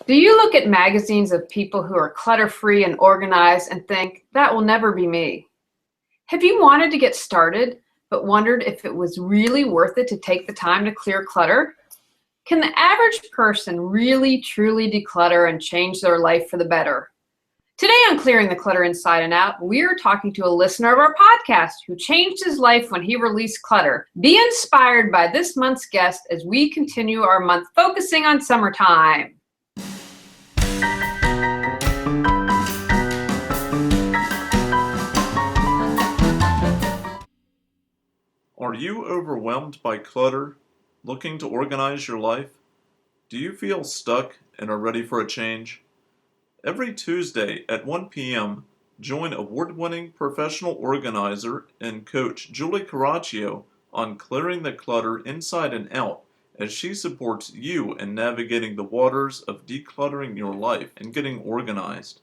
Do you look at magazines of people who are clutter-free and organized and think, that will never be me? Have you wanted to get started, but wondered if it was really worth it to take the time to clear clutter? Can the average person really, truly declutter and change their life for the better? Today on Clearing the Clutter Inside and Out, we're talking to a listener of our podcast who changed his life when he released Clutter. Be inspired by this month's guest as we continue our month focusing on summertime. Are you overwhelmed by clutter, looking to organize your life? Do you feel stuck and are ready for a change? Every Tuesday at 1 p.m., join award-winning professional organizer and coach Julie Coraccio on Clearing the Clutter Inside and Out as she supports you in navigating the waters of decluttering your life and getting organized.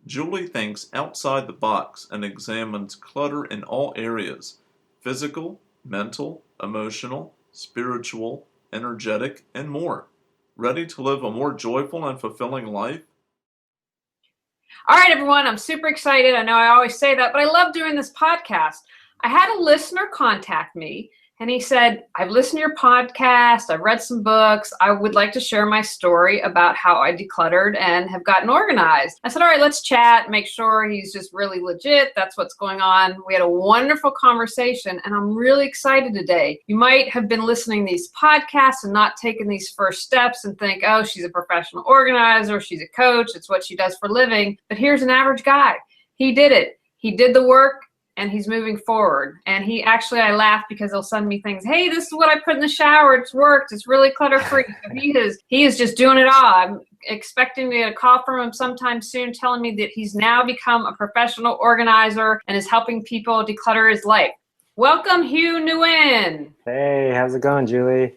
Julie thinks outside the box and examines clutter in all areas: physical, mental, emotional, spiritual, energetic, and more. Ready to live a more joyful and fulfilling life? All right, everyone, I'm super excited. I know I always say that, but I love doing this podcast. I had a listener contact me, and he said, I've listened to your podcast, I've read some books, I would like to share my story about how I decluttered and have gotten organized. I said, all right, let's chat, make sure he's just really legit, that's what's going on. We had a wonderful conversation, and I'm really excited today. You might have been listening to these podcasts and not taken these first steps and think, oh, she's a professional organizer, she's a coach, it's what she does for a living. But here's an average guy. He did it. He did the work. And he's moving forward. And I laugh because he'll send me things. Hey, this is what I put in the shower. It's worked. It's really clutter-free. He is just doing it all. I'm expecting to get a call from him sometime soon telling me that he's now become a professional organizer and is helping people declutter his life. Welcome, Hugh Nguyen. Hey, how's it going, Julie?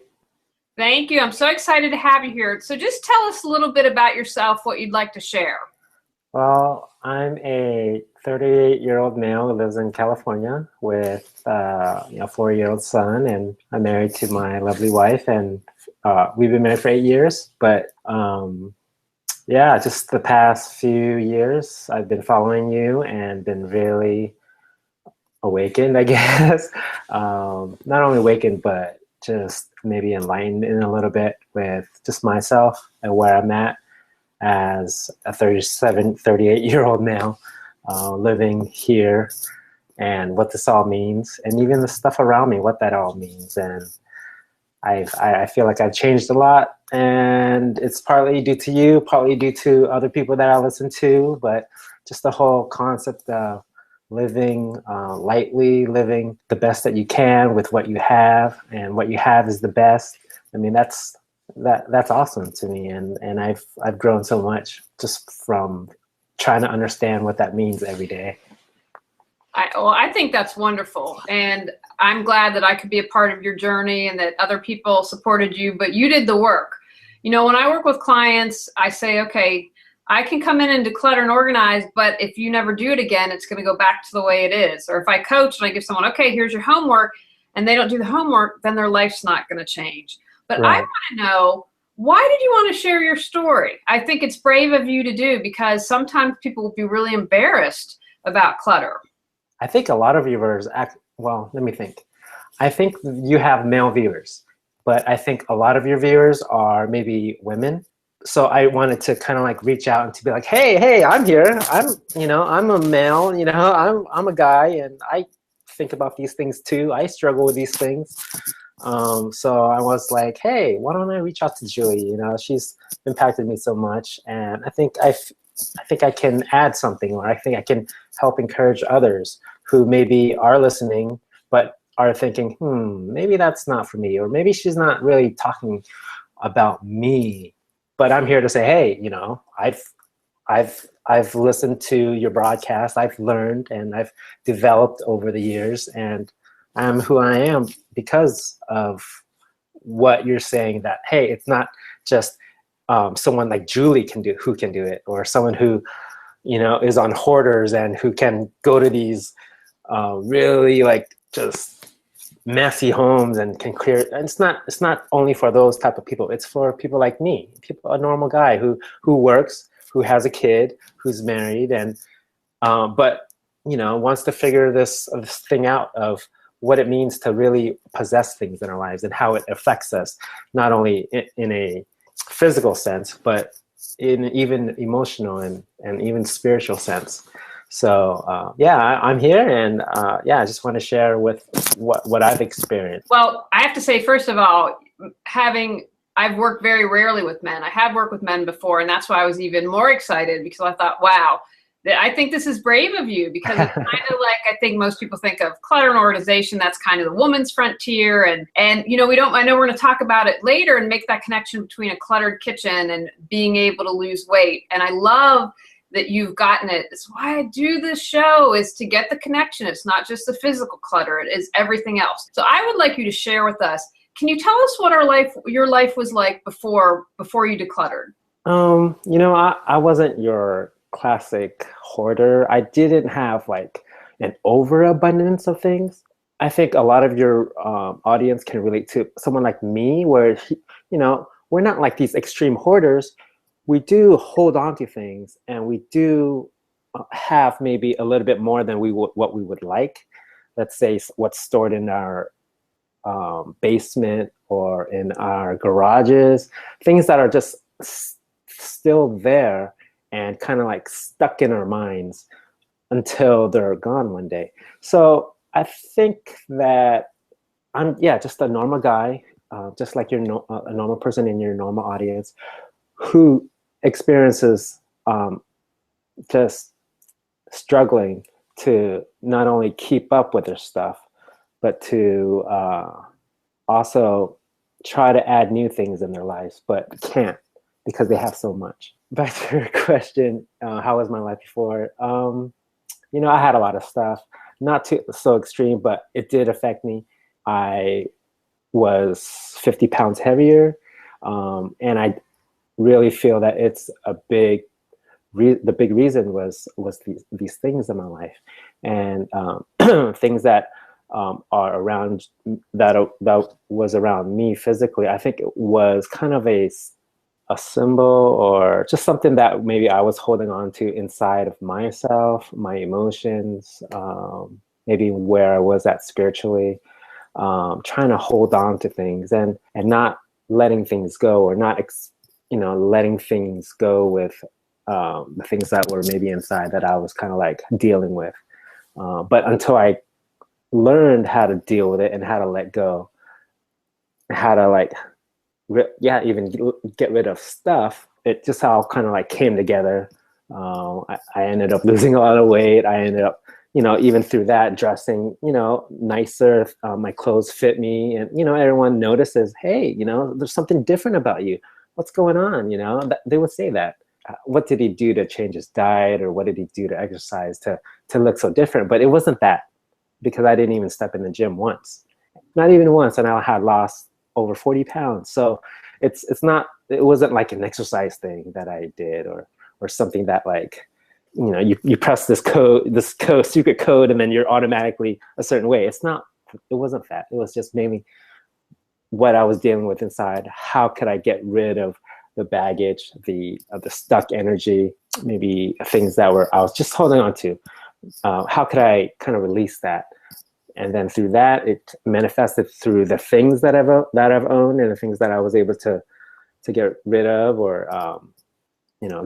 Thank you. I'm so excited to have you here. So just tell us a little bit about yourself, what you'd like to share. Well, I'm a 38-year-old male who lives in California with a 4-year-old son, and I'm married to my lovely wife, and we've been married for 8 years. But just the past few years, I've been following you and been really awakened, I guess. Not only awakened, but just maybe enlightened in a little bit with just myself and where I'm at as a 38-year-old male living here, and what this all means, and even the stuff around me, what that all means. And I feel like I've changed a lot, and it's partly due to you, partly due to other people that I listen to, but just the whole concept of living lightly, living the best that you can with what you have, and what you have is the best. I mean, that's awesome to me, and I've grown so much just from trying to understand what that means every day. I think that's wonderful, and I'm glad that I could be a part of your journey and that other people supported you, but you did the work. You know, when I work with clients, I say, okay, I can come in and declutter and organize, but if you never do it again, it's going to go back to the way it is. Or if I coach and I give someone, okay, here's your homework, and they don't do the homework, then their life's not going to change. But right. I want to know, why did you want to share your story? I think it's brave of you to do, because sometimes people will be really embarrassed about clutter. I think a lot of viewers let me think. I think you have male viewers, but I think a lot of your viewers are maybe women. So I wanted to kind of like reach out and to be like, hey, I'm here. I'm a male, I'm a guy, and I think about these things too. I struggle with these things. So I was like, hey, why don't I reach out to Julie? She's impacted me so much, and I think I can add something, or I think I can help encourage others who maybe are listening but are thinking, maybe that's not for me, or maybe she's not really talking about me. But I'm here to say, hey, I've listened to your broadcast, I've learned, and I've developed over the years, and I'm who I am because of what you're saying, that, hey, it's not just someone like Julie who can do it, or someone who, is on Hoarders and who can go to these really like just messy homes and can clear. And it's not only for those type of people. It's for people like me, a normal guy who works, who has a kid, who's married, and but wants to figure this thing out of what it means to really possess things in our lives and how it affects us, not only in a physical sense, but in even emotional and even spiritual sense. So I'm here, and I just want to share with what I've experienced. Well, I have to say, first of all, I've worked very rarely with men. I have worked with men before, and that's why I was even more excited, because I thought, wow, I think this is brave of you, because it's kind of like, I think most people think of clutter and organization, that's kind of the woman's frontier. And I know we're going to talk about it later and make that connection between a cluttered kitchen and being able to lose weight. And I love that you've gotten it. It's why I do this show, is to get the connection. It's not just the physical clutter, it is everything else. So I would like you to share with us, can you tell us what your life was like before you decluttered? I wasn't your classic hoarder. I didn't have like an overabundance of things. I think a lot of your audience can relate to someone like me, where we're not like these extreme hoarders. We do hold on to things, and we do have maybe a little bit more than what we would like. Let's say what's stored in our basement or in our garages, things that are just still there and kind of like stuck in our minds until they're gone one day. So I think that I'm just a normal guy, just like you're a normal person in your normal audience, who experiences just struggling to not only keep up with their stuff, but to also try to add new things in their lives, but can't because they have so much. Back to your question, how was my life before? I had a lot of stuff, not so extreme, but it did affect me. I was 50 pounds heavier, and I really feel that it's a big the big reason was these things in my life, and things that are around that was around me physically. I think it was kind of a symbol, or just something that maybe I was holding on to inside of myself, my emotions, maybe where I was at spiritually, trying to hold on to things and not letting things go, or not letting things go with the things that were maybe inside that I was kind of like dealing with. But until I learned how to deal with it and how to let go, how to like even get rid of stuff, it just all kind of like came together. I ended up losing a lot of weight. I ended up even through that, dressing nicer. My clothes fit me, and everyone notices, hey, there's something different about you. What's going on? They would say that. What did he do to change his diet, or what did he do to exercise to look so different? But it wasn't that, because I didn't even step in the gym once, not even once, and I had lost over 40 pounds. So it wasn't like an exercise thing that I did, or something that like, you press this secret code, and then you're automatically a certain way. It wasn't that. It was just mainly what I was dealing with inside. How could I get rid of the baggage, the stuck energy, maybe things that I was just holding on to? How could I kind of release that? And then through that, it manifested through the things that I've owned, and the things that I was able to get rid of, or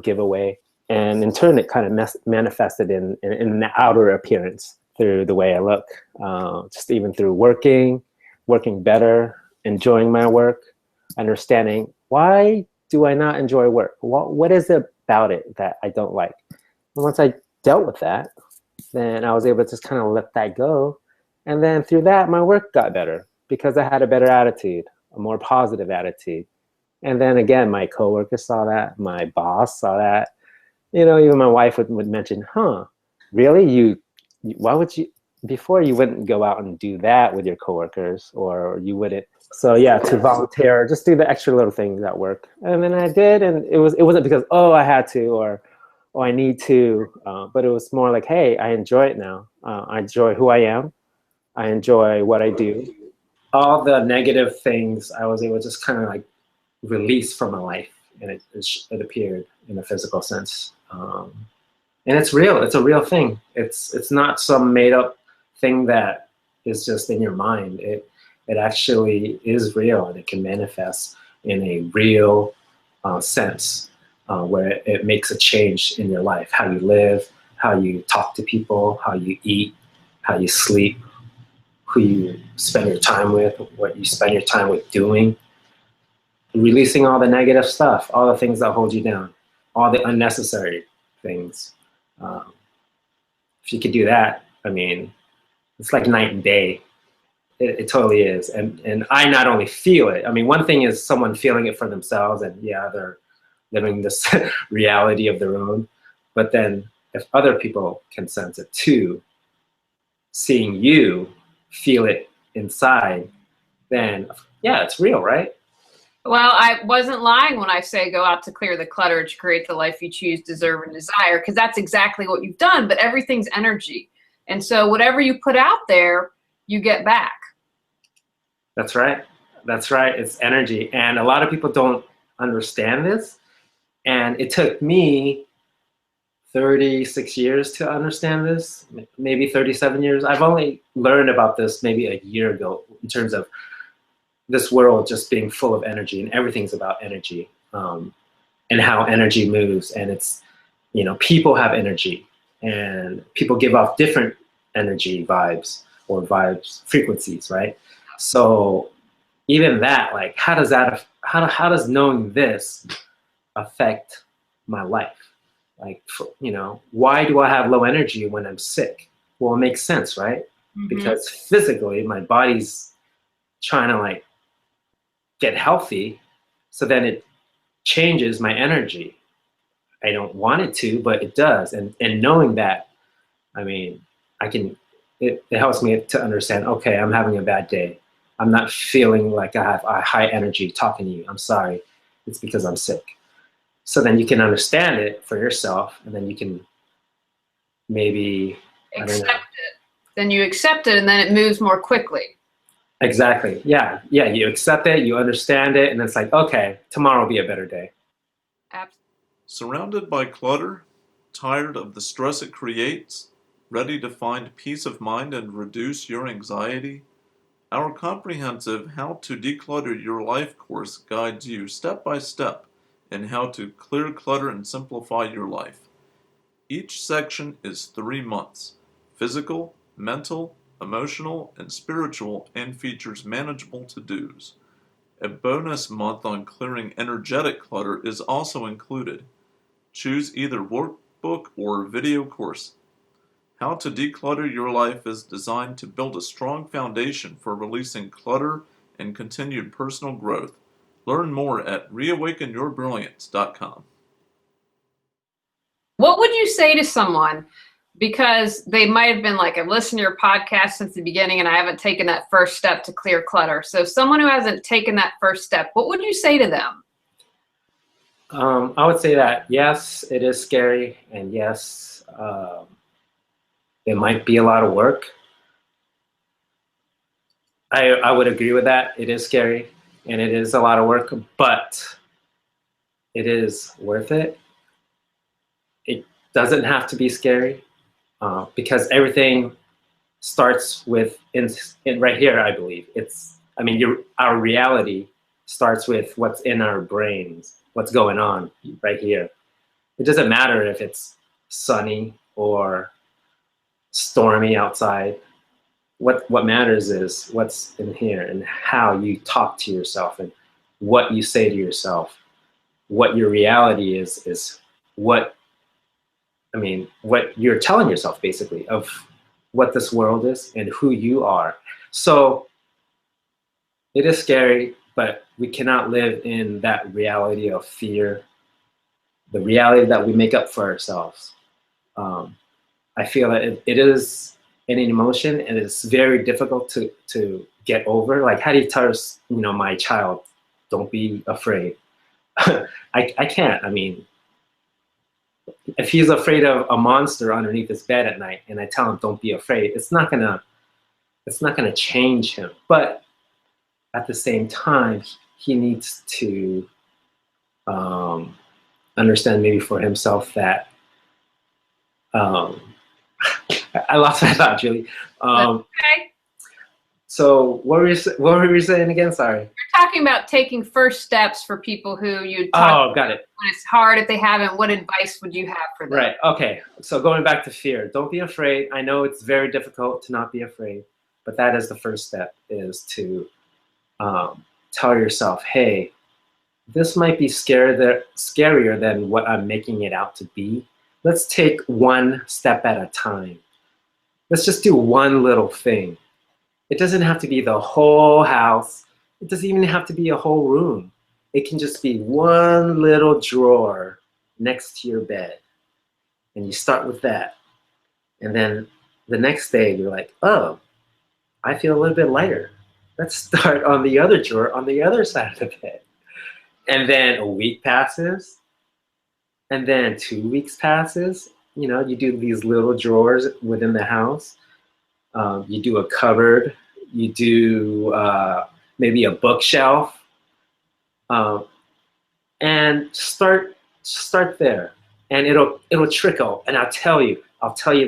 give away. And in turn, it kind of manifested in the outer appearance, through the way I look, just even through working better, enjoying my work, understanding, why do I not enjoy work? What is it about it that I don't like? And once I dealt with that, then I was able to just kind of let that go. And then through that, my work got better, because I had a better attitude, a more positive attitude. And then again, my coworkers saw that, my boss saw that. Even my wife would mention, really? Why would you, before you wouldn't go out and do that with your coworkers, or you wouldn't. So yeah, to volunteer, just do the extra little things at work. And then I did, and it wasn't because, I had to, or I need to, but it was more like, hey, I enjoy it now. I enjoy who I am. I enjoy what I do. all the negative things I was able to just kind of like release from my life, and it appeared in a physical sense. And it's real. It's a real thing. It's not some made up thing that is just in your mind. It actually is real, and it can manifest in a real sense, where it makes a change in your life, how you live, how you talk to people, how you eat, how you sleep, who you spend your time with, what you spend your time with doing, releasing all the negative stuff, all the things that hold you down, all the unnecessary things. If you could do that, I mean, it's like night and day. It totally is. And I not only feel it, I mean, one thing is someone feeling it for themselves, and yeah, they're living this reality of their own. But then if other people can sense it too, seeing you feel it inside, then yeah, it's real, right? Well, I wasn't lying when I say go out to clear the clutter to create the life you choose, deserve, and desire, because that's exactly what you've done. But everything's energy. And so whatever you put out there, you get back. That's right. That's right. It's energy. And a lot of people don't understand this. And it took me 36 years to understand this, maybe 37 years. I've only learned about this maybe a year ago, in terms of this world just being full of energy, and everything's about energy, and how energy moves. And it's, you know, people have energy, and people give off different energy vibes, or vibes frequencies, right? So even that, like, how does knowing this affect my life? Like, you know, why do I have low energy when I'm sick? Well, it makes sense, right? Mm-hmm. Because physically my body's trying to like get healthy, so then it changes my energy. I don't want it to, but it does. And knowing that, I mean, it helps me to understand, okay, I'm having a bad day. I'm not feeling like I have a high energy talking to you. I'm sorry. It's because I'm sick. So then you can understand it for yourself, and then you can maybe accept it. Then you accept it, and then it moves more quickly. Exactly. Yeah. Yeah. You accept it, you understand it, and it's like, okay, tomorrow will be a better day. Absolutely. Surrounded by clutter, tired of the stress it creates, ready to find peace of mind and reduce your anxiety? Our comprehensive How to Declutter Your Life course guides you step by step in how to clear clutter and simplify your life. Each section is 3 months: physical, mental, emotional, and spiritual, and features manageable to-dos. A bonus month on clearing energetic clutter is also included. Choose either workbook or video course. How to Declutter Your Life is designed to build a strong foundation for releasing clutter and continued personal growth. Learn more at reawakenyourbrilliance.com. What would you say to someone, because they might have been like, I've listened to your podcast since the beginning and I haven't taken that first step to clear clutter. So someone who hasn't taken that first step, what would you say to them? I would say that, yes, it is scary, and yes, it might be a lot of work. I would agree with that. It is scary, and it is a lot of work, but it is worth it. It doesn't have to be scary, because everything starts with in right here. I believe our reality starts with what's in our brains, what's going on right here. It doesn't matter if it's sunny or stormy outside. What matters is what's in here, and how you talk to yourself, and what you say to yourself. What your reality is what you're telling yourself, basically, of what this world is and who you are. So it is scary, but we cannot live in that reality of fear, the reality that we make up for ourselves. I feel that it is an emotion, and it's very difficult to get over. Like, how do you tell my child, don't be afraid? I can't. I mean, if he's afraid of a monster underneath his bed at night, and I tell him don't be afraid, it's not gonna change him. But at the same time, he needs to understand maybe for himself that I lost my thought, Julie. Okay. So what were we saying again? Sorry. You're talking about taking first steps for people who you Oh, got it. when it's hard if they haven't. What advice would you have for them? Right. Okay. So going back to fear, don't be afraid. I know it's very difficult to not be afraid, but that is the first step, is to tell yourself, hey, this might be scarier than what I'm making it out to be. Let's take one step at a time. Let's just do one little thing. It doesn't have to be the whole house. It doesn't even have to be a whole room. It can just be one little drawer next to your bed. And you start with that. And then the next day you're like, oh, I feel a little bit lighter. Let's start on the other drawer on the other side of the bed. And then a week passes. And then 2 weeks passes. You know, you do these little drawers within the house. You do a cupboard. You do maybe a bookshelf. And start there. And it'll trickle. And I'll tell you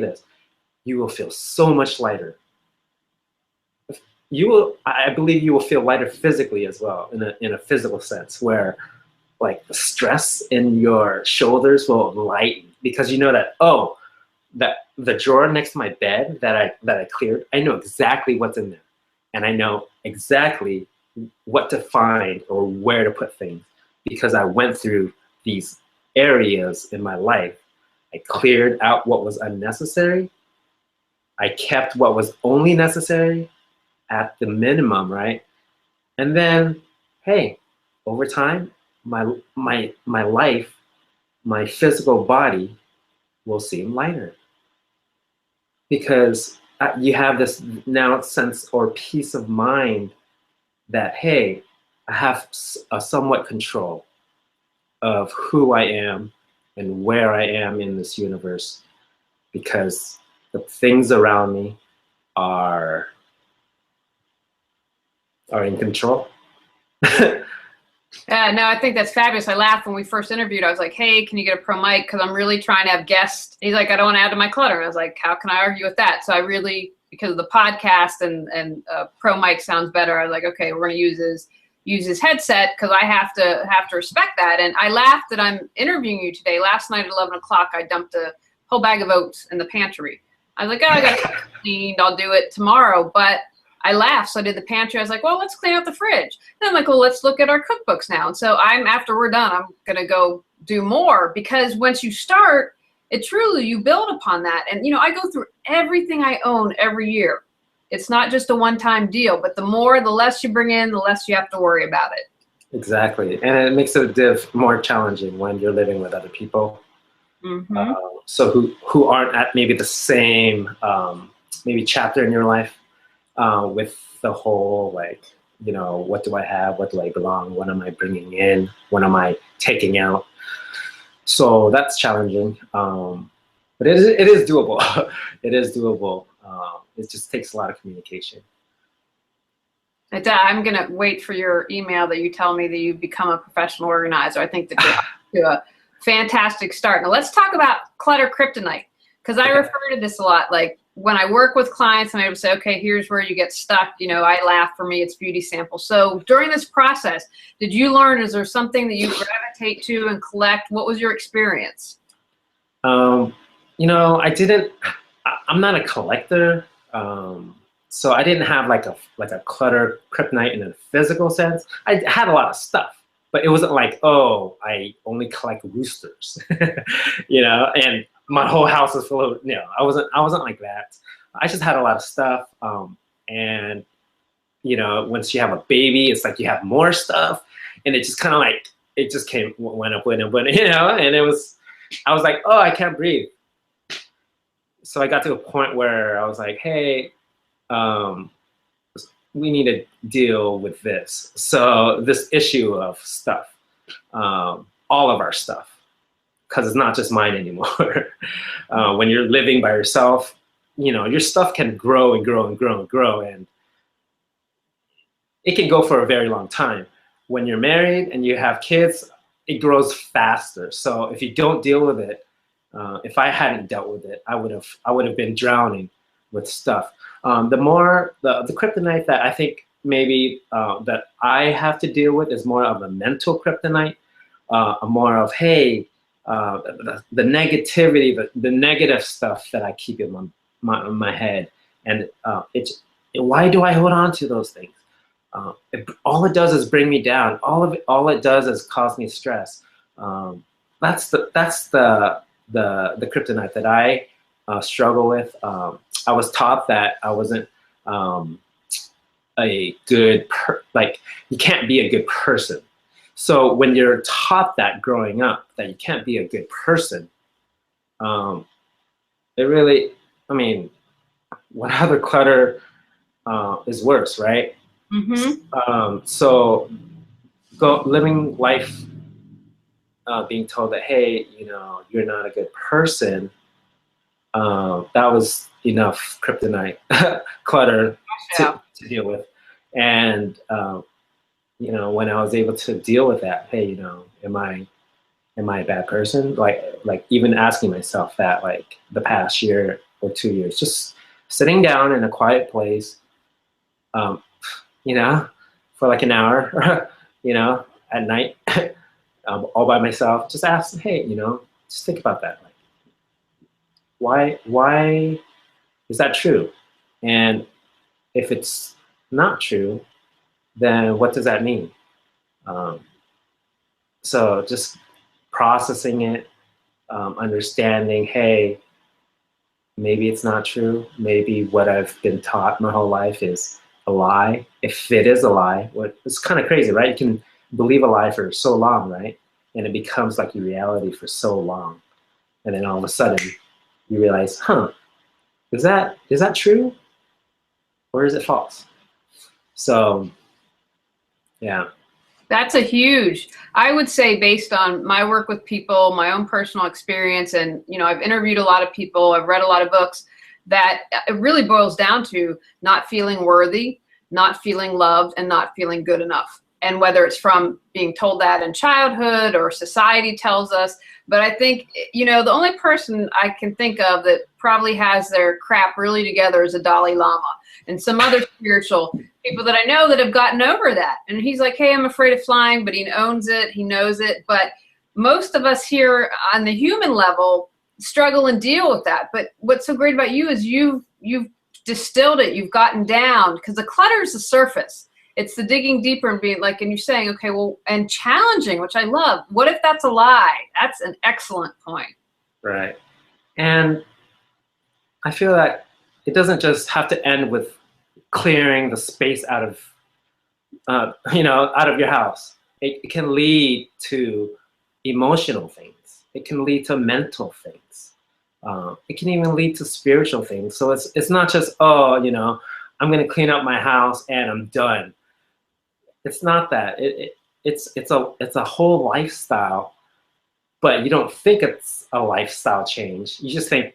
this. You will feel so much lighter. I believe you will feel lighter physically as well, in a physical sense, where like the stress in your shoulders will lighten, because you know that, oh, that the drawer next to my bed that I cleared, I know exactly what's in there, and I know exactly what to find or where to put things, because I went through these areas in my life. I cleared out what was unnecessary. I kept what was only necessary at the minimum, right? And then, hey, over time, my life, my physical body will seem lighter, because you have this now sense or peace of mind that, hey, I have a somewhat control of who I am and where I am in this universe, because the things around me are in control. No, I think that's fabulous. I laughed when we first interviewed. I was like, hey, can you get a pro mic? Because I'm really trying to have guests. He's like, I don't want to add to my clutter. And I was like, how can I argue with that? So I really, because of the podcast and pro mic sounds better, I was like, okay, we're going to use his headset, because I have to respect that. And I laughed that I'm interviewing you today. Last night at 11 o'clock, I dumped a whole bag of oats in the pantry. I was like, oh, I got it cleaned. I'll do it tomorrow. But I laughed. So I did the pantry. I was like, well, let's clean out the fridge. Then I'm like, well, let's look at our cookbooks now. And so after we're done, I'm going to go do more, because once you start, it truly, you build upon that. And, I go through everything I own every year. It's not just a one-time deal, but the less you bring in, the less you have to worry about it. Exactly. And it makes it more challenging when you're living with other people. Mm-hmm. So who aren't at maybe the same maybe chapter in your life, with the whole, like, what do I have? What do I belong? What am I bringing in? What am I taking out? So that's challenging. But it is doable. It is doable. It just takes a lot of communication. I'm going to wait for your email that you tell me that you've become a professional organizer. I think that you're off to a fantastic start. Now let's talk about clutter kryptonite, because I refer to this a lot. Like when I work with clients, I'm able to say, okay, here's where you get stuck. I laugh, for me, it's beauty samples. So during this process, did you learn, is there something that you gravitate to and collect? What was your experience? I'm not a collector. So I didn't have like a clutter kryptonite in a physical sense. I had a lot of stuff, but it wasn't like, oh, I only collect roosters, and my whole house is full of, I wasn't like that. I just had a lot of stuff. And once you have a baby, it's like you have more stuff, and it just kind of like, it just went up, and it was, I was like, oh, I can't breathe. So I got to a point where I was like, hey, we need to deal with this. So this issue of stuff, all of our stuff, because it's not just mine anymore. When you're living by yourself, your stuff can grow and grow and grow and grow. And it can go for a very long time. When you're married and you have kids, it grows faster. So if you don't deal with it, if I hadn't dealt with it, I would have been drowning with stuff. The kryptonite that I think maybe that I have to deal with is more of a mental kryptonite, more of, hey, the negativity, the negative stuff that I keep in my head, and why do I hold on to those things? All it does is bring me down. All it does is cause me stress. That's the kryptonite that I struggle with. I was taught that I wasn't a good you can't be a good person. So when you're taught that growing up, that you can't be a good person, it really, I mean, what other clutter is worse, right? So living life being told that, hey, you're not a good person, that was enough kryptonite clutter to deal with. And when I was able to deal with that, hey, am I a bad person? Like even asking myself that, like the past year or 2 years, just sitting down in a quiet place, for like an hour, at night, all by myself, just ask, hey, just think about that. Like, why is that true? And if it's not true, then what does that mean? So just processing it, understanding, hey, maybe it's not true. Maybe what I've been taught my whole life is a lie. If it is a lie, it's kind of crazy, right? You can believe a lie for so long, right? And it becomes like your reality for so long. And then all of a sudden you realize, is that true? Or is it false? So, yeah. That's I would say, based on my work with people, my own personal experience, and, I've interviewed a lot of people, I've read a lot of books, that it really boils down to not feeling worthy, not feeling loved, and not feeling good enough. And whether it's from being told that in childhood or society tells us, but I think, the only person I can think of that probably has their crap really together is a Dalai Lama and some other spiritual people that I know that have gotten over that. And he's like, hey, I'm afraid of flying, but he owns it, he knows it. But most of us here on the human level struggle and deal with that. But what's so great about you is you've distilled it, you've gotten down, because the clutter is the surface. It's the digging deeper and being like, and you're saying, okay, well, and challenging, which I love. What if that's a lie? That's an excellent point. Right. And I feel that it doesn't just have to end with clearing the space out of your house. It can lead to emotional things. It can lead to mental things. It can even lead to spiritual things. So it's not just, I'm going to clean up my house and I'm done. It's not that. It's a whole lifestyle, but you don't think it's a lifestyle change. You just think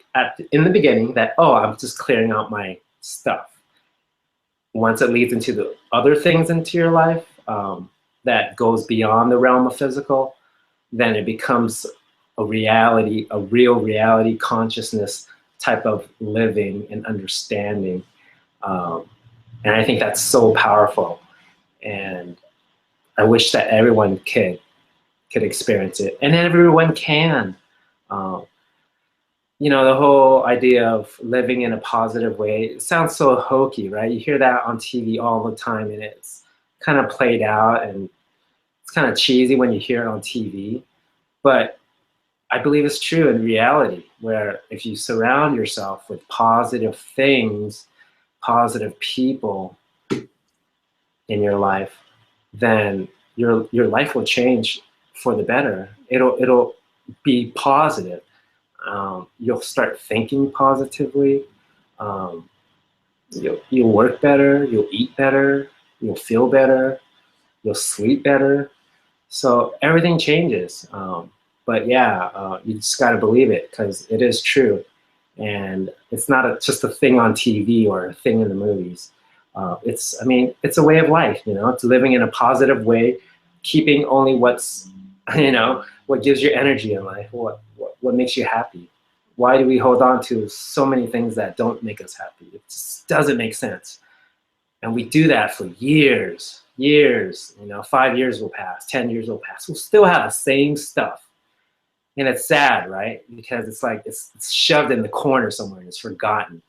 in the beginning that, I'm just clearing out my stuff. Once it leads into the other things into your life that goes beyond the realm of physical, then it becomes a real reality consciousness type of living and understanding. And I think that's so powerful. And I wish that everyone could experience it, and everyone can. The whole idea of living in a positive way, it sounds so hokey, right? You hear that on TV all the time, and it's kind of played out, and it's kind of cheesy when you hear it on TV. But I believe it's true in reality, where if you surround yourself with positive things, positive people in your life, then your life will change for the better. It'll be positive. You'll start thinking positively. You'll work better. You'll eat better. You'll feel better. You'll sleep better. So everything changes. But yeah, you just got to believe it, because it is true. And it's not just a thing on TV or a thing in the movies. I mean, it's a way of life, you know. It's living in a positive way, keeping only what's, you know, what gives you energy in life, what makes you happy. Why do we hold on to so many things that don't make us happy? It just doesn't make sense. And we do that for years, you know, 5 years will pass, 10 years will pass. We'll still have the same stuff. And it's sad, right? Because it's like, it's shoved in the corner somewhere and it's forgotten.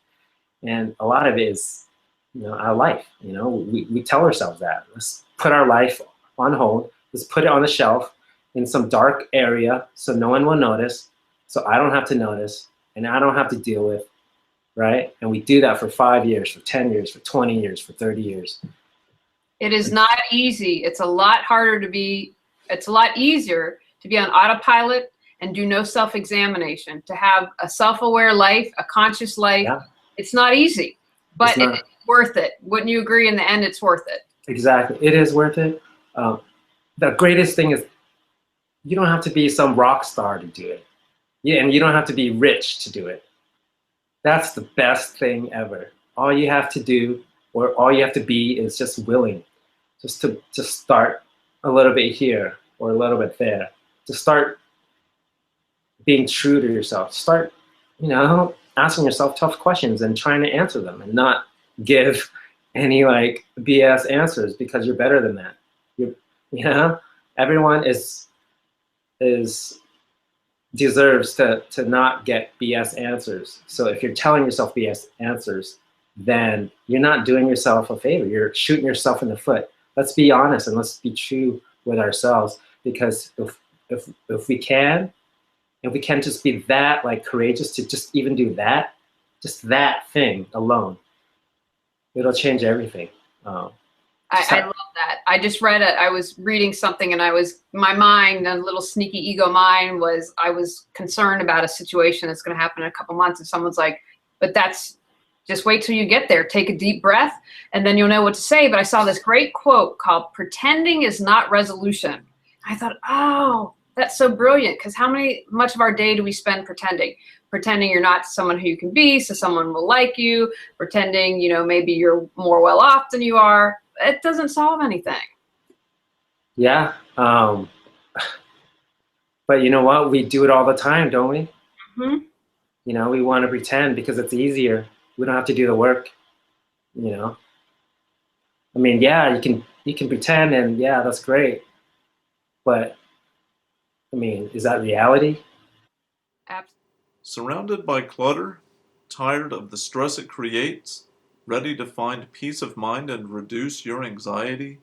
And a lot of it is, you know, our life, you know, we tell ourselves that. Let's put our life on hold. Let's put it on the shelf in some dark area so no one will notice, so I don't have to notice and I don't have to deal with, right? And we do that for 5 years, for 10 years, for 20 years, for 30 years. It is not easy. It's a lot harder to be, it's a lot easier to be on autopilot and do no self-examination, to have a self-aware life, a conscious life. Yeah. It's not easy, but it's worth it. Wouldn't you agree? In the end, it's worth it. Exactly. It is worth it. The greatest thing is you don't have to be some rock star to do it. Yeah, and you don't have to be rich to do it. That's the best thing ever. All you have to do, or all you have to be, is just willing, just to start a little bit here or a little bit there. To start being true to yourself. Start, you know, asking yourself tough questions and trying to answer them, and not give any like BS answers because you're better than that. You know, everyone deserves to not get BS answers. So if you're telling yourself BS answers, then you're not doing yourself a favor. You're shooting yourself in the foot. Let's be honest and let's be true with ourselves, because if we can just be that like courageous to just even do that, just that thing alone, it'll change everything. I love that. I just read it. I was reading something and my mind, a little sneaky ego mind, I was concerned about a situation that's going to happen in a couple months. And someone's like, but just wait till you get there. Take a deep breath and then you'll know what to say. But I saw this great quote called "Pretending is not resolution." I thought, oh, that's so brilliant, because much of our day do we spend pretending? Pretending you're not someone who you can be, so someone will like you. Pretending, you know, maybe you're more well off than you are. It doesn't solve anything. Yeah. But you know what? We do it all the time, don't we? Mm-hmm. You know, we want to pretend because it's easier. We don't have to do the work, you know? I mean, yeah, you can pretend, and yeah, that's great. But I mean, is that reality? Absolutely. Surrounded by clutter, tired of the stress it creates, ready to find peace of mind and reduce your anxiety?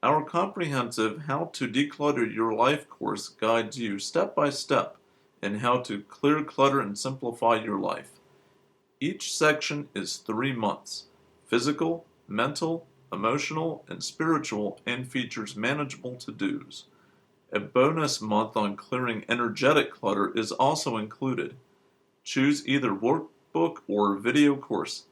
Our comprehensive How to Declutter Your Life course guides you step by step in how to clear clutter and simplify your life. Each section is 3 months: physical, mental, emotional, and spiritual, and features manageable to-dos. A bonus month on clearing energetic clutter is also included. Choose either workbook or video course.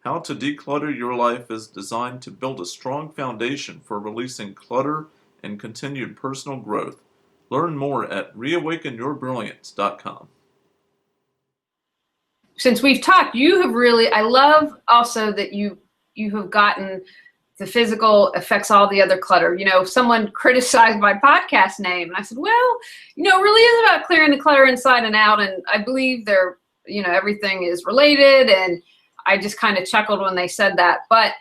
How to Declutter Your Life is designed to build a strong foundation for releasing clutter and continued personal growth. Learn more at reawakenyourbrilliance.com. Since we've talked, I love also that you have gotten the physical affects all the other clutter. You know, someone criticized my podcast name, and I said, well, you know, it really is about clearing the clutter inside and out. And I believe everything is related. And I just kind of chuckled when they said that. But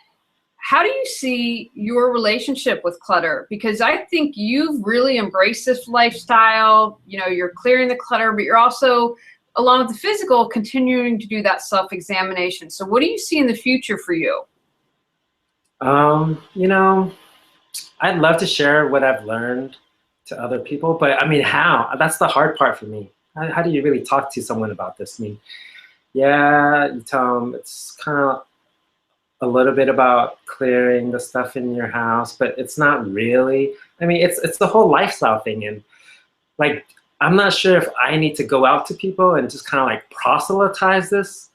how do you see your relationship with clutter? Because I think you've really embraced this lifestyle. You know, you're clearing the clutter, but you're also, along with the physical, continuing to do that self-examination. So what do you see in the future for you? You know, I'd love to share what I've learned to other people, but I mean, how? That's the hard part for me. How do you really talk to someone about this? I mean, yeah, you tell them it's kind of a little bit about clearing the stuff in your house, but it's not really. I mean, it's the whole lifestyle thing, and like, I'm not sure if I need to go out to people and just kind of like proselytize this,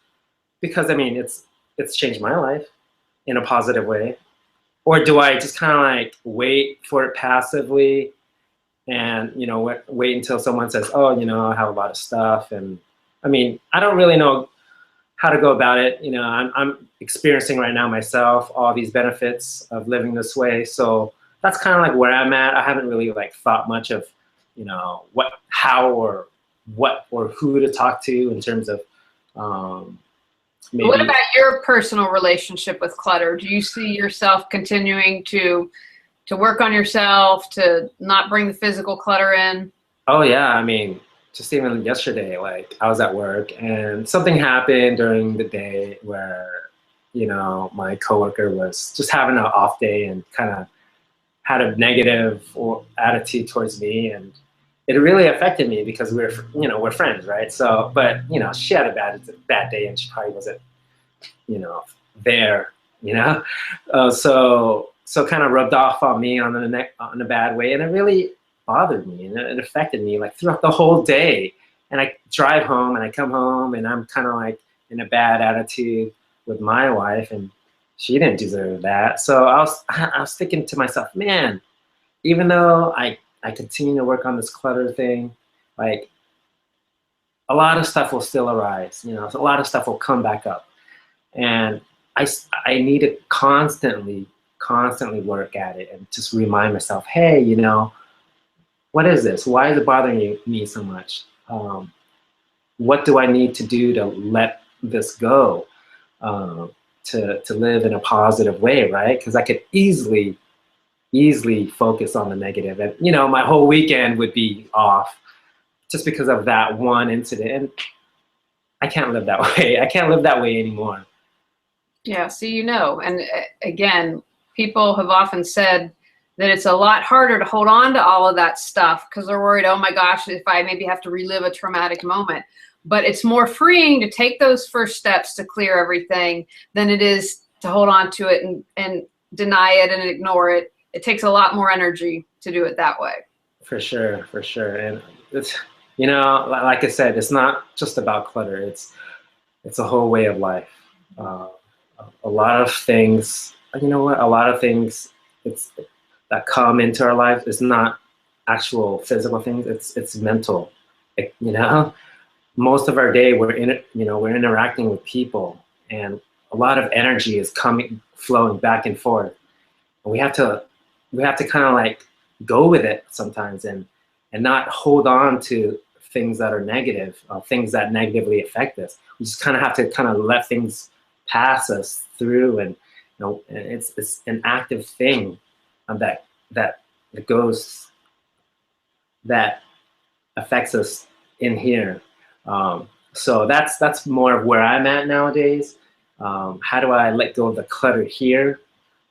because I mean, it's changed my life in a positive way. Or do I just kind of like wait for it passively and, you know, wait until someone says, oh, you know, I have a lot of stuff. And I mean, I don't really know how to go about it. You know, I'm experiencing right now myself all these benefits of living this way. So that's kind of like where I'm at. I haven't really like thought much of, you know, how or what or who to talk to in terms of What maybe. about your personal relationship with clutter? Do you see yourself continuing to work on yourself, to not bring the physical clutter in? Oh yeah, I mean, just even yesterday, like I was at work and something happened during the day where, you know, my coworker was just having an off day and kind of had a negative attitude towards me, and it really affected me because we're friends, right? So, but you know, she had a bad day and she probably wasn't, you know, there, you know, so kind of rubbed off on me on a bad way, and it really bothered me and it affected me like throughout the whole day. And I drive home and I come home and I'm kind of like in a bad attitude with my wife, and she didn't deserve that. So I was thinking to myself, man, even though I continue to work on this clutter thing, like a lot of stuff will still arise, you know, so a lot of stuff will come back up. And I need to constantly work at it and just remind myself, hey, you know, what is this? Why is it bothering me so much? What do I need to do to let this go, to live in a positive way, right? Because I could easily focus on the negative, and you know, my whole weekend would be off just because of that one incident. And I can't live that way. I can't live that way anymore. Yeah, so you know, and again, people have often said that it's a lot harder to hold on to all of that stuff because they're worried, oh my gosh, if I maybe have to relive a traumatic moment. But it's more freeing to take those first steps to clear everything than it is to hold on to it and deny it and ignore it. It takes a lot more energy to do it that way. For sure, for sure. And it's, you know, like I said, it's not just about clutter. It's a whole way of life. Uh, a lot of things, you know what? A lot of things it's that come into our life is not actual physical things. It's mental. You know, most of our day we're interacting with people, and a lot of energy is flowing back and forth. And we have to kind of like go with it sometimes, and not hold on to things that are negative, things that negatively affect us. We just kind of have to kind of let things pass us through, and you know, and it's an active thing, that goes that affects us in here. So that's more of where I'm at nowadays. How do I let go of the clutter here?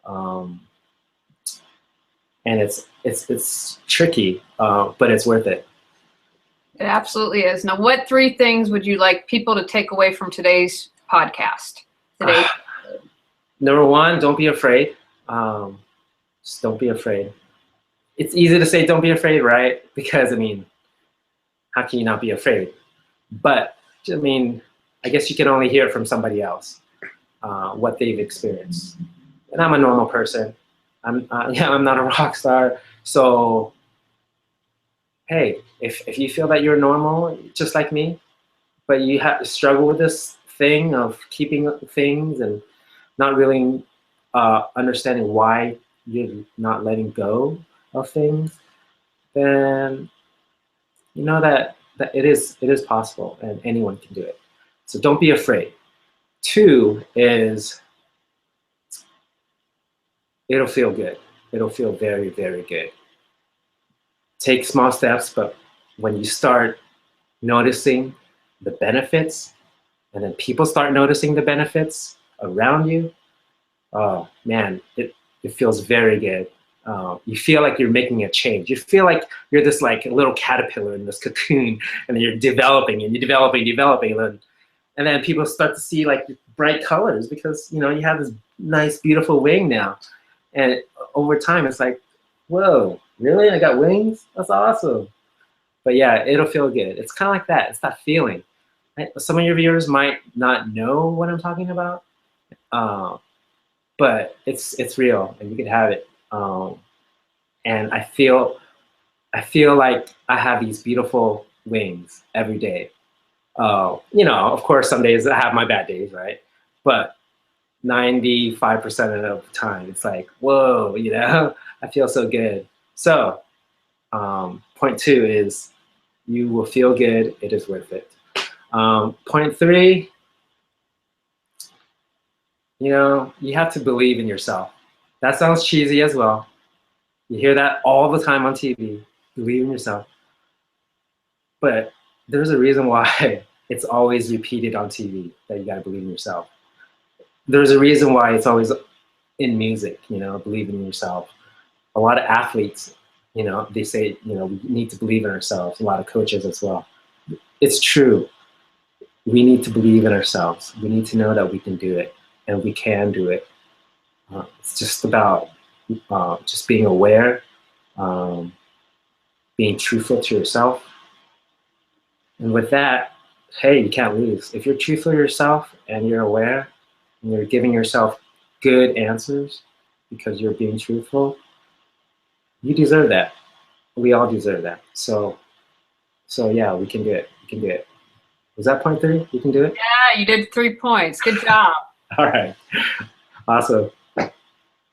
Um, and it's tricky, but it's worth it. It absolutely is. Now, what three things would you like people to take away from today's podcast? Today, Number one, don't be afraid. Just don't be afraid. It's easy to say don't be afraid, right? Because I mean, how can you not be afraid? But I mean, I guess you can only hear it from somebody else, what they've experienced. And I'm a normal person. I'm not a rock star. So hey, if you feel that you're normal, just like me, but you have to struggle with this thing of keeping things and not really understanding why you're not letting go of things, then you know that it is possible and anyone can do it. So don't be afraid. Two is it'll feel good. It'll feel very, very good. Take small steps, but when you start noticing the benefits, and then people start noticing the benefits around you, oh man, it feels very good. You feel like you're making a change. You feel like you're this like little caterpillar in this cocoon, and you're developing and you're developing, and then people start to see like bright colors because you know you have this nice, beautiful wing now, and over time it's like, whoa, really? I got wings? That's awesome. But yeah, it'll feel good. It's kind of like that. It's that feeling. Right? Some of your viewers might not know what I'm talking about, but it's real, and you can have it. And I feel like I have these beautiful wings every day, You know, of course, some days I have my bad days, right? But 95% of the time, it's like, whoa, you know, I feel so good. So, point 2 is you will feel good. It is worth it. Point 3, you know, you have to believe in yourself. That sounds cheesy as well. You hear that all the time on TV. Believe in yourself. But there's a reason why it's always repeated on TV that you got to believe in yourself. There's a reason why it's always in music, you know, believe in yourself. A lot of athletes, you know, they say, you know, we need to believe in ourselves. A lot of coaches as well. It's true. We need to believe in ourselves. We need to know that we can do it, and we can do it. It's just about just being aware, being truthful to yourself. And with that, hey, you can't lose. If you're truthful to yourself and you're aware and you're giving yourself good answers because you're being truthful, you deserve that. We all deserve that. So yeah, we can do it. We can do it. Was that point 3? You can do it? Yeah, you did 3 points. Good job. All right. Awesome.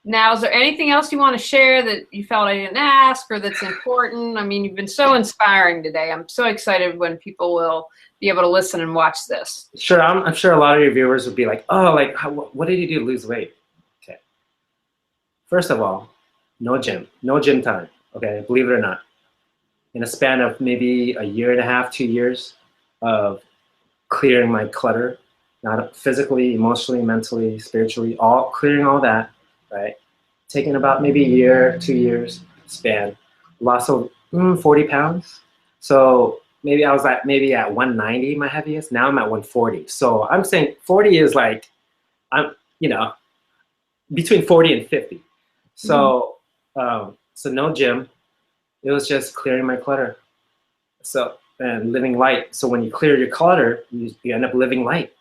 Now, is there anything else you want to share that you felt I didn't ask or that's important? I mean, you've been so inspiring today. I'm so excited when people will be able to listen and watch this. Sure. I'm sure a lot of your viewers would be like, oh, like, what did you do to lose weight? Okay. First of all, no gym time. Okay. Believe it or not. In a span of maybe a year and a half, 2 years of clearing my clutter, not physically, emotionally, mentally, spiritually, clearing all that, right? Taking about maybe a year, 2 years span, lost of 40 pounds. So maybe I was at 190, my heaviest. Now I'm at 140. So I'm saying 40 is like, I'm, you know, between 40 and 50. So, so no gym. It was just clearing my clutter. So, and living light. So when you clear your clutter, you end up living light.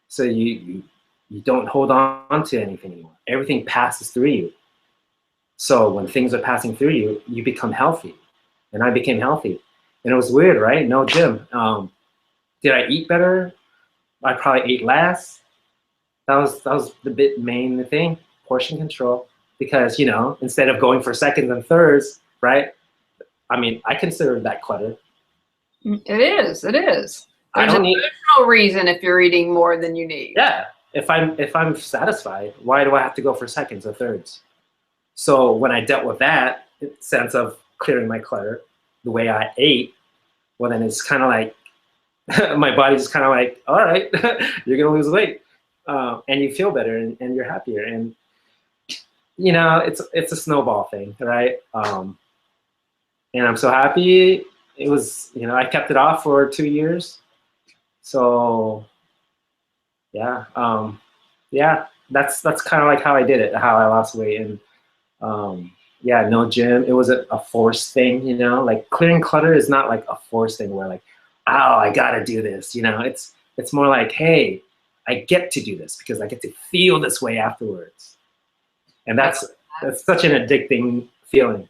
So you don't hold on to anything anymore. Everything passes through you. So when things are passing through you, you become healthy. And I became healthy. And it was weird, right? No gym. Did I eat better? I probably ate less. That was the main thing, portion control. Because, you know, instead of going for seconds and thirds, right? I mean, I consider that clutter. It is. It is. I There's don't need no reason if you're eating more than you need. Yeah. If I'm satisfied, why do I have to go for seconds or thirds? So when I dealt with that sense of clearing my clutter, the way I ate, well, then it's kind of like my body's just kind of like, all right, you're gonna lose weight, and you feel better and you're happier, and you know it's a snowball thing, right? And I'm so happy. It was, you know, I kept it off for 2 years, so yeah, that's kind of like how I did it, how I lost weight, and yeah, no gym. It was a forced thing, you know. Like clearing clutter is not like a forced thing where like, oh, I gotta do this, you know. It's more like, hey, I get to do this because I get to feel this way afterwards, and that's such an addicting feeling.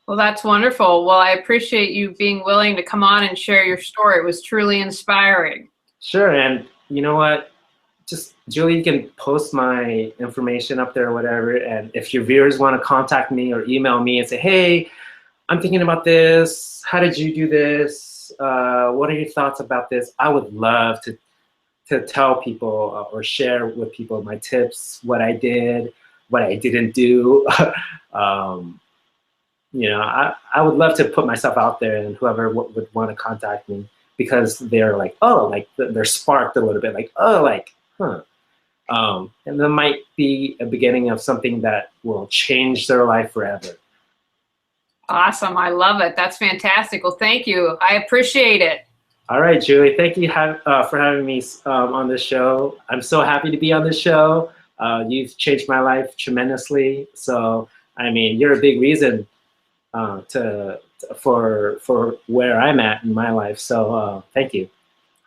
Well, that's wonderful. Well, I appreciate you being willing to come on and share your story. It was truly inspiring. Sure, and you know what? Just, Julie, you can post my information up there or whatever, and if your viewers want to contact me or email me and say, hey, I'm thinking about this, how did you do this, what are your thoughts about this, I would love to tell people or share with people my tips, what I did, what I didn't do. You know, I would love to put myself out there, and whoever would want to contact me, because they're like, oh, like they're sparked a little bit, like, oh, like, huh. And that might be a beginning of something that will change their life forever. Awesome. I love it. That's fantastic. Well, thank you. I appreciate it. All right, Julie, thank you for having me on this show. I'm so happy to be on this show. You've changed my life tremendously. So, I mean, you're a big reason for where I'm at in my life. So thank you.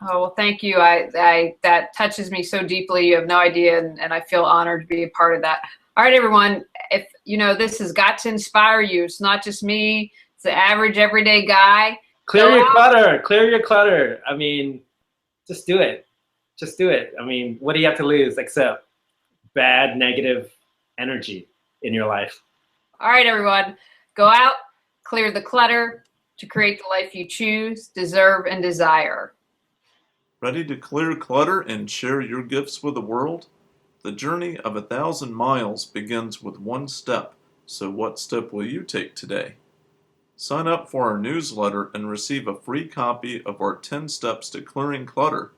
Oh, well, thank you. I that touches me so deeply. You have no idea, and I feel honored to be a part of that. All right, everyone. If you know, this has got to inspire you. It's not just me. It's the average everyday guy. Clear your clutter. Clear your clutter. I mean, just do it. Just do it. I mean, what do you have to lose except bad, negative energy in your life? All right, everyone. Go out, clear the clutter to create the life you choose, deserve, and desire. Ready to clear clutter and share your gifts with the world? The journey of 1,000 miles begins with one step. So what step will you take today? Sign up for our newsletter and receive a free copy of our 10 Steps to Clearing Clutter.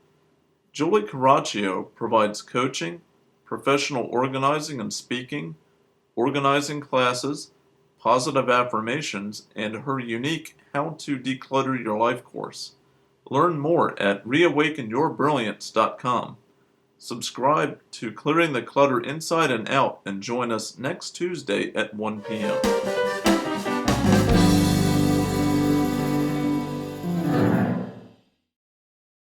Julie Coraccio provides coaching, professional organizing and speaking, organizing classes, positive affirmations, and her unique How to Declutter Your Life course. Learn more at reawakenyourbrilliance.com. Subscribe to Clearing the Clutter Inside and Out and join us next Tuesday at 1 p.m.